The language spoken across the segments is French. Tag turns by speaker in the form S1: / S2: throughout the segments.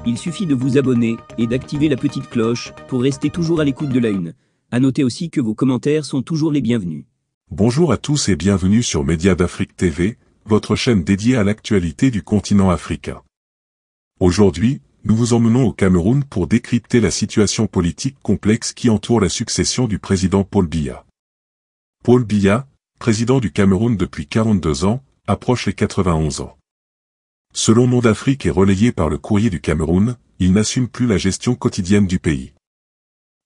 S1: Il suffit de vous abonner et d'activer la petite cloche pour rester toujours à l'écoute de la Une. À noter aussi que vos commentaires sont toujours les bienvenus.
S2: Bonjour à tous et bienvenue sur Médias d'Afrique TV, votre chaîne dédiée à l'actualité du continent africain. Aujourd'hui, nous vous emmenons au Cameroun pour décrypter la situation politique complexe qui entoure la succession du président Paul Biya. Paul Biya, président du Cameroun depuis 42 ans, approche les 91 ans. Selon Monde Afrique et relayé par le Courrier du Cameroun, il n'assume plus la gestion quotidienne du pays.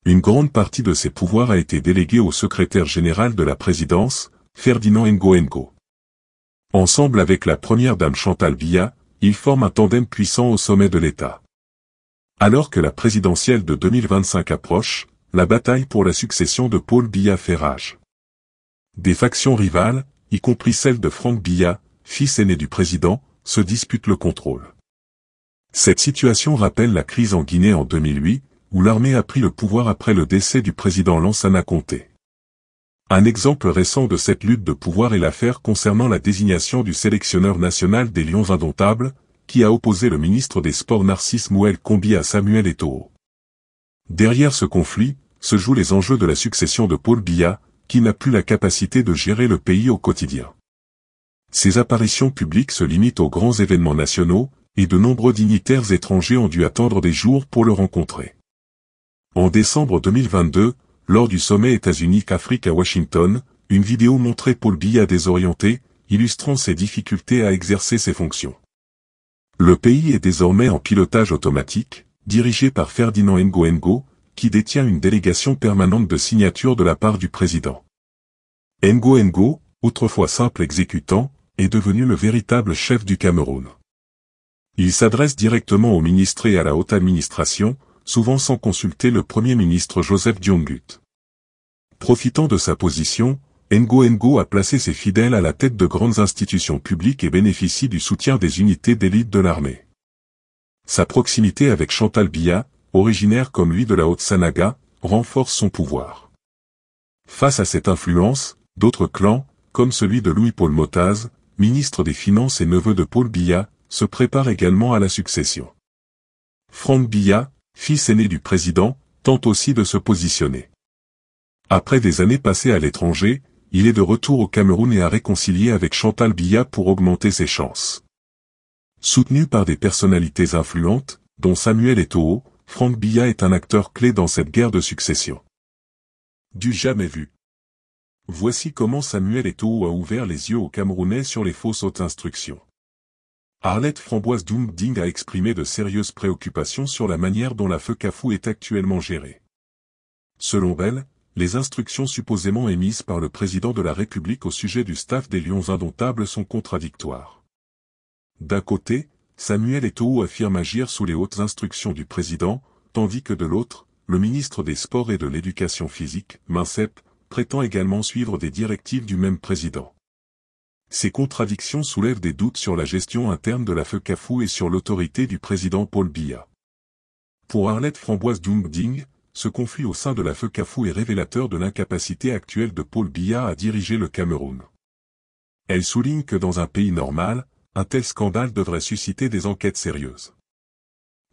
S2: Une grande partie de ses pouvoirs a été déléguée au secrétaire général de la présidence, Ferdinand Ngo. Ensemble avec la première dame Chantal Biya, ils forment un tandem puissant au sommet de l'État. Alors que la présidentielle de 2025 approche, la bataille pour la succession de Paul Biya fait rage. Des factions rivales, y compris celle de Franck Biya, fils aîné du président, se disputent le contrôle. Cette situation rappelle la crise en Guinée en 2008, où l'armée a pris le pouvoir après le décès du président Lansana Conté. Un exemple récent de cette lutte de pouvoir est l'affaire concernant la désignation du sélectionneur national des Lions indomptables, qui a opposé le ministre des Sports Narcisse Mouel Kombi à Samuel Eto'o. Derrière ce conflit, se jouent les enjeux de la succession de Paul Biya, qui n'a plus la capacité de gérer le pays au quotidien. Ses apparitions publiques se limitent aux grands événements nationaux, et de nombreux dignitaires étrangers ont dû attendre des jours pour le rencontrer. En décembre 2022, lors du sommet États-Unis-Afrique à Washington, une vidéo montrait Paul Biya désorienté, illustrant ses difficultés à exercer ses fonctions. Le pays est désormais en pilotage automatique, dirigé par Ferdinand Ngo, qui détient une délégation permanente de signature de la part du président. Ngo, autrefois simple exécutant, est devenu le véritable chef du Cameroun. Il s'adresse directement aux ministres et à la haute administration, souvent sans consulter le Premier ministre Joseph Diongut. Profitant de sa position, Ngo a placé ses fidèles à la tête de grandes institutions publiques et bénéficie du soutien des unités d'élite de l'armée. Sa proximité avec Chantal Biya, originaire comme lui de la Haute-Sanaga, renforce son pouvoir. Face à cette influence, d'autres clans, comme celui de Louis-Paul Motaz, ministre des Finances et neveu de Paul Biya, se préparent également à la succession. Franck Biya, fils aîné du président, tente aussi de se positionner. Après des années passées à l'étranger, il est de retour au Cameroun et a réconcilié avec Chantal Biya pour augmenter ses chances. Soutenu par des personnalités influentes, dont Samuel Eto'o, Franck Biya est un acteur clé dans cette guerre de succession. Du jamais vu. Voici comment Samuel Eto'o a ouvert les yeux aux Camerounais sur les fausses hautes instructions. Arlette Framboise Doumding a exprimé de sérieuses préoccupations sur la manière dont la FECAFOU est actuellement gérée. Selon elle, les instructions supposément émises par le président de la République au sujet du staff des Lions indomptables sont contradictoires. D'un côté, Samuel Eto'o affirme agir sous les hautes instructions du président, tandis que de l'autre, le ministre des Sports et de l'Éducation physique, Mincep, prétend également suivre des directives du même président. Ces contradictions soulèvent des doutes sur la gestion interne de la FECAFOU et sur l'autorité du président Paul Biya. Pour Arlette Framboise Doumding, ce conflit au sein de la FECAFOU est révélateur de l'incapacité actuelle de Paul Biya à diriger le Cameroun. Elle souligne que dans un pays normal, un tel scandale devrait susciter des enquêtes sérieuses.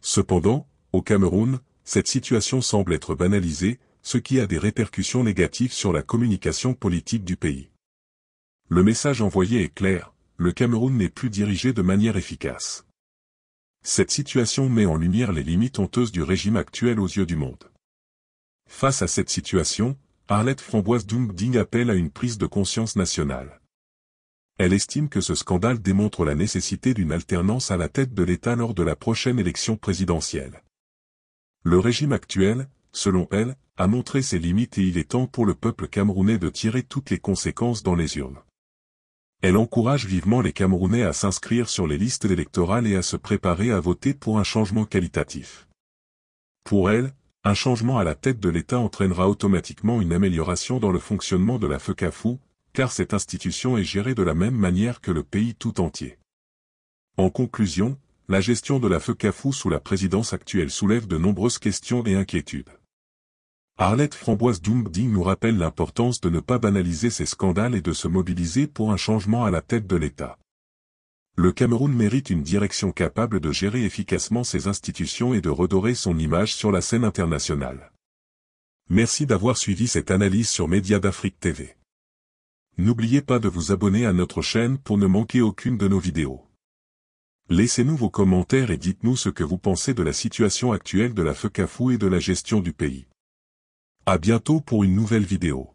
S2: Cependant, au Cameroun, cette situation semble être banalisée, ce qui a des répercussions négatives sur la communication politique du pays. Le message envoyé est clair, le Cameroun n'est plus dirigé de manière efficace. Cette situation met en lumière les limites honteuses du régime actuel aux yeux du monde. Face à cette situation, Arlette Framboise Doumding appelle à une prise de conscience nationale. Elle estime que ce scandale démontre la nécessité d'une alternance à la tête de l'État lors de la prochaine élection présidentielle. Le régime actuel, selon elle, a montré ses limites et il est temps pour le peuple camerounais de tirer toutes les conséquences dans les urnes. Elle encourage vivement les Camerounais à s'inscrire sur les listes électorales et à se préparer à voter pour un changement qualitatif. Pour elle, un changement à la tête de l'État entraînera automatiquement une amélioration dans le fonctionnement de la FECAFOU, car cette institution est gérée de la même manière que le pays tout entier. En conclusion, la gestion de la FECAFOU sous la présidence actuelle soulève de nombreuses questions et inquiétudes. Arlette Framboise Doumding nous rappelle l'importance de ne pas banaliser ces scandales et de se mobiliser pour un changement à la tête de l'État. Le Cameroun mérite une direction capable de gérer efficacement ses institutions et de redorer son image sur la scène internationale. Merci d'avoir suivi cette analyse sur Média d'Afrique TV. N'oubliez pas de vous abonner à notre chaîne pour ne manquer aucune de nos vidéos. Laissez-nous vos commentaires et dites-nous ce que vous pensez de la situation actuelle de la FECAFOU et de la gestion du pays. À bientôt pour une nouvelle vidéo.